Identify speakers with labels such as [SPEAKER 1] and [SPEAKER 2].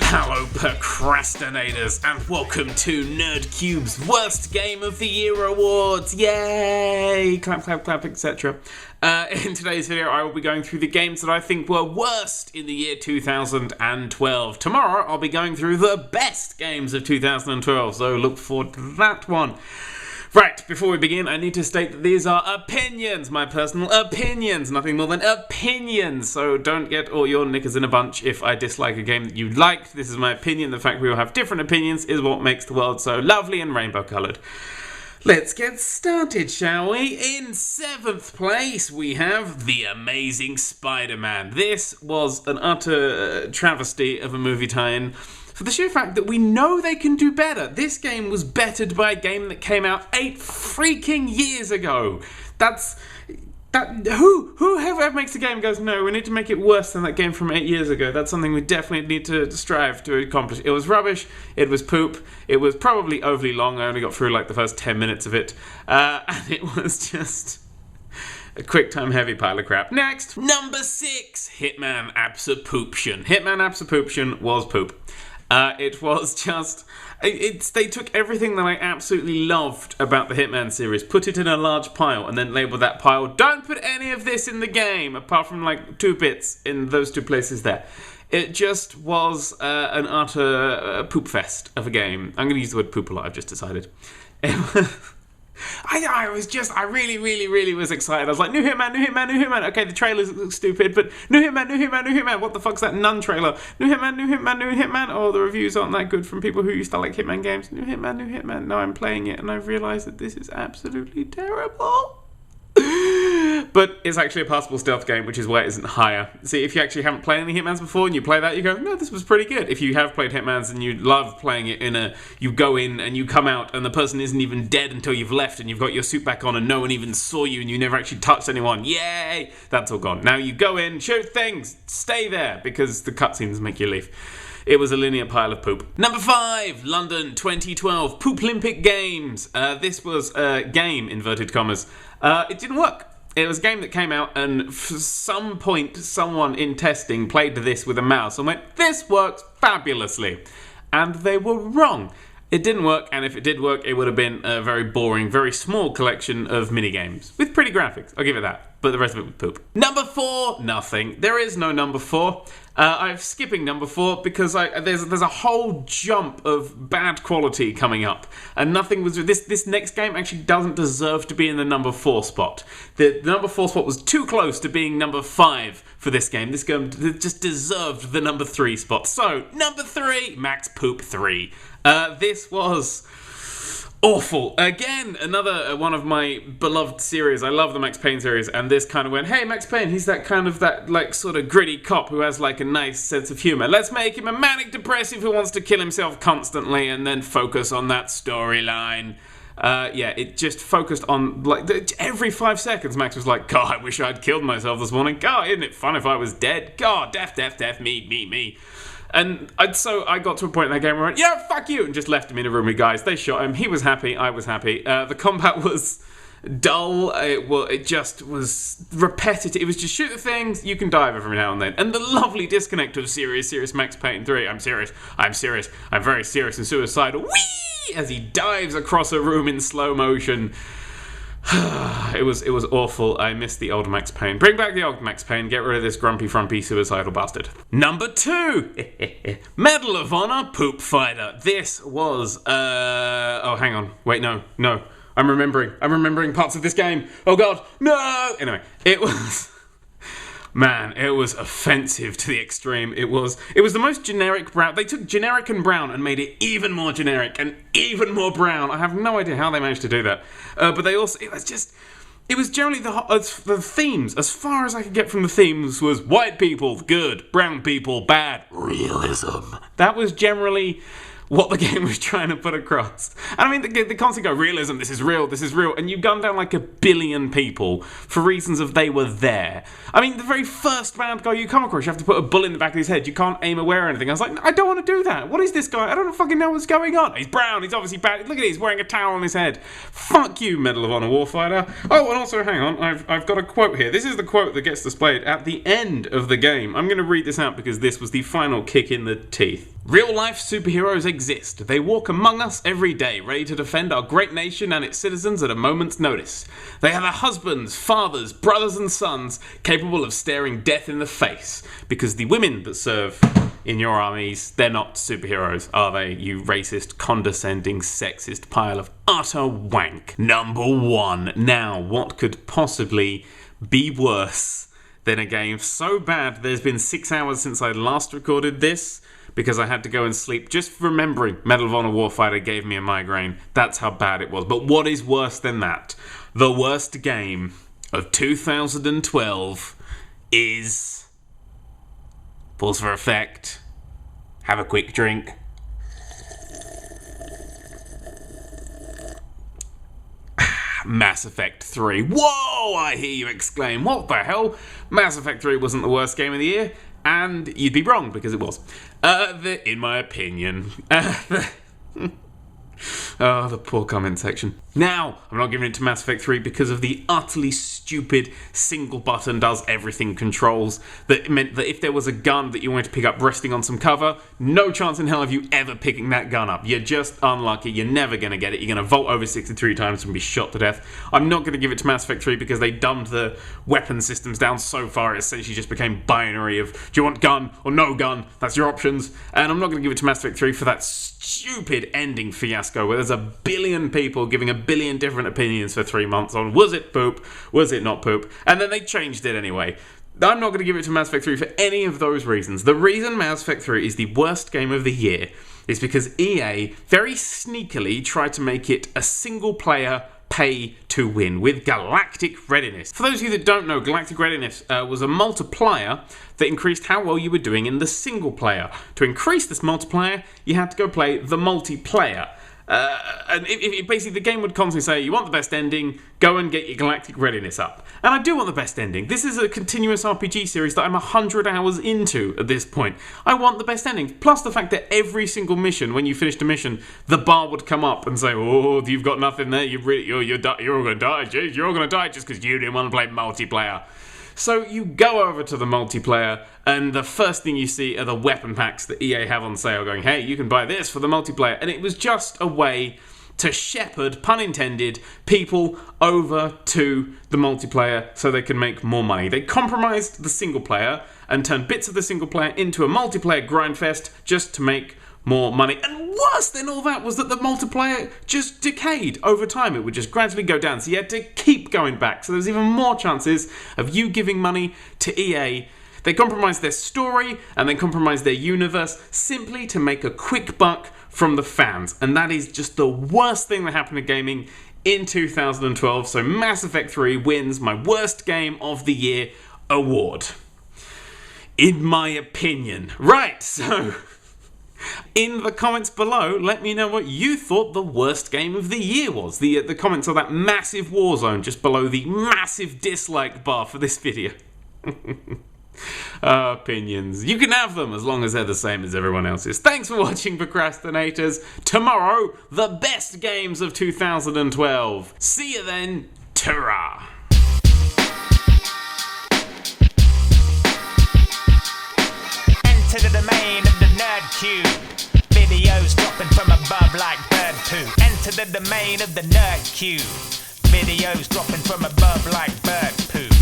[SPEAKER 1] Hello procrastinators and welcome to Nerd3's Worst Game of the Year Awards! Yay! Clap, clap, clap, etc. In today's video I will be going through the games that I think were worst in the year 2012. Tomorrow I'll be going through the best games of 2012, so look forward to that one. Right, before we begin, I need to state that these are opinions, my personal opinions, nothing more than opinions, so don't get all your knickers in a bunch if I dislike a game that you liked. This is my opinion. The fact we all have different opinions is what makes the world so lovely and rainbow-coloured. Let's get started, shall we? In 7th place, we have The Amazing Spider-Man. This was an utter travesty of a movie tie-in. For the sheer fact that we know they can do better. This game was bettered by a game that came out 8 freaking years ago. Whoever makes a game and goes, no, we need to make it worse than that game from 8 years ago. That's something we definitely need to strive to accomplish. It was rubbish. It was poop. It was probably overly long. I only got through like the first 10 minutes of it. And it was just a quick time heavy pile of crap. Next, number 6, Hitman Absolution. Hitman Absolution was poop. It was just... They took everything that I absolutely loved about the Hitman series, put it in a large pile, and then labeled that pile, don't put any of this in the game, apart from like 2 bits in those 2 places there. It just was an utter poop fest of a game. I'm going to use the word poop a lot, I've just decided. I really was excited. I was like, new Hitman. Okay, the trailers look stupid, but new Hitman. What the fuck's that nun trailer? New Hitman. Oh, the reviews aren't that good from people who used to like Hitman games. New Hitman. Now I'm playing it and I've realised that this is absolutely terrible. But it's actually a passable stealth game, which is why it isn't higher. See, if you actually haven't played any Hitmans before and you play that, you go, no, this was pretty good. If you have played Hitmans and you love playing it you go in and you come out and the person isn't even dead until you've left and you've got your suit back on and no one even saw you and you never actually touched anyone. Yay! That's all gone. Now you go in, shoot things, stay there, because the cutscenes make you leave. It was a linear pile of poop. Number 5, London 2012 Poop-Olympic Games. This was a game, inverted commas. It didn't work. It was a game that came out and for some point someone in testing played this with a mouse and went, this works fabulously. And they were wrong. It didn't work, and if it did work, it would have been a very boring, very small collection of minigames. With pretty graphics, I'll give it that. But the rest of it was poop. Number 4, nothing. There is no number 4. I'm skipping number 4 because there's a whole jump of bad quality coming up. And nothing was... This next game actually doesn't deserve to be in the number 4 spot. The number 4 spot was too close to being number 5 for this game. This game just deserved the number 3 spot. So, number 3, Max Poop 3. This was... awful. Again, another one of my beloved series. I love the Max Payne series, and this kind of went, hey, Max Payne, he's that like sort of gritty cop who has like a nice sense of humor. Let's make him a manic depressive who wants to kill himself constantly and then focus on that storyline. It just focused on, like, every 5 seconds Max was like, God, I wish I'd killed myself this morning. God, isn't it fun if I was dead? God, death, me. And so I got to a point in that game where I went, yeah, fuck you, and just left him in a room with guys. They shot him. He was happy. I was happy. The combat was dull. It just was repetitive. It was just shoot the things. You can dive every now and then. And the lovely disconnect of serious Max Payne 3. I'm serious. I'm very serious and suicidal. Whee! As he dives across a room in slow motion. It was awful. I miss the old Max Payne. Bring back the old Max Payne. Get rid of this grumpy, frumpy, suicidal bastard. Number 2, Medal of Honor Poop Fighter. This was oh, hang on. Wait, no. I'm remembering parts of this game. Oh God, no. Anyway, it was. Man, it was offensive to the extreme. It was the most generic brown. They took generic and brown and made it even more generic and even more brown. I have no idea how they managed to do that. But they also, it was generally the themes, as far as I could get from the themes, was white people, good, brown people, bad, realism. That was generally what the game was trying to put across. And I mean, they constantly go, realism, this is real, and you gun down like 1 billion people for reasons of they were there. I mean, the very first bad guy you come across, you have to put a bullet in the back of his head, you can't aim aware or anything. I was like, I don't want to do that. What is this guy? I don't fucking know what's going on. He's brown, he's obviously bad. Look at it, he's wearing a towel on his head. Fuck you, Medal of Honor Warfighter. Oh, and also, hang on, I've got a quote here. This is the quote that gets displayed at the end of the game. I'm going to read this out because this was the final kick in the teeth. Real-life superheroes exist. They walk among us every day, ready to defend our great nation and its citizens at a moment's notice. They have husbands, fathers, brothers and sons capable of staring death in the face. Because the women that serve in your armies, they're not superheroes, are they? You racist, condescending, sexist pile of utter wank. Number 1. Now, what could possibly be worse than a game so bad there's been 6 hours since I last recorded this, because I had to go and sleep just remembering Medal of Honor Warfighter gave me a migraine. That's how bad it was. But what is worse than that? The worst game of 2012 is... Pause for effect. Have a quick drink. Mass Effect 3. Whoa, I hear you exclaim. What the hell? Mass Effect 3 wasn't the worst game of the year. And you'd be wrong, because it was. In my opinion. Oh, the poor comment section. Now, I'm not giving it to Mass Effect 3 because of the utterly stupid single button does everything controls that meant that if there was a gun that you wanted to pick up resting on some cover, no chance in hell of you ever picking that gun up. You're just unlucky. You're never going to get it. You're going to vault over 63 times and be shot to death. I'm not going to give it to Mass Effect 3 because they dumbed the weapon systems down so far it essentially just became binary of do you want gun or no gun? That's your options. And I'm not going to give it to Mass Effect 3 for that stupid ending fiasco where there's 1 billion people giving 1 billion different opinions for 3 months on was it poop, was it not poop, and then they changed it anyway. I'm not going to give it to Mass Effect 3 for any of those reasons. The reason Mass Effect 3 is the worst game of the year is because EA very sneakily tried to make it a single player pay to win with Galactic Readiness. For those of you that don't know, Galactic Readiness was a multiplier that increased how well you were doing in the single player. To increase this multiplier, you had to go play the multiplayer. And basically the game would constantly say, you want the best ending, go and get your Galactic Readiness up. And I do want the best ending. This is a continuous RPG series that I'm 100 hours into at this point. I want the best ending. Plus the fact that every single mission, when you finished a mission, the bar would come up and say, oh, you've got nothing there, you're all going to die, jeez, you're all going to die just because you didn't want to play multiplayer. So you go over to the multiplayer, and the first thing you see are the weapon packs that EA have on sale going, hey, you can buy this for the multiplayer. And it was just a way to shepherd, pun intended, people over to the multiplayer so they can make more money. They compromised the single player and turned bits of the single player into a multiplayer grindfest just to make more money. And worse than all that was that the multiplayer just decayed over time. It would just gradually go down, so you had to keep going back. So there's even more chances of you giving money to EA. They compromised their story and they compromised their universe simply to make a quick buck from the fans. And that is just the worst thing that happened to gaming in 2012. So Mass Effect 3 wins my worst game of the year award. In my opinion. Right, so in the comments below, let me know what you thought the worst game of the year was. The comments are that massive war zone just below the massive dislike bar for this video. Opinions. You can have them as long as they're the same as everyone else's. Thanks for watching, procrastinators. Tomorrow, the best games of 2012. See you then. Ta-ra.
[SPEAKER 2] Enter the domain of the Nerd Cube. Videos dropping from above like bird poo. Enter the domain of the Nerd Cube. Videos dropping from above like bird poo.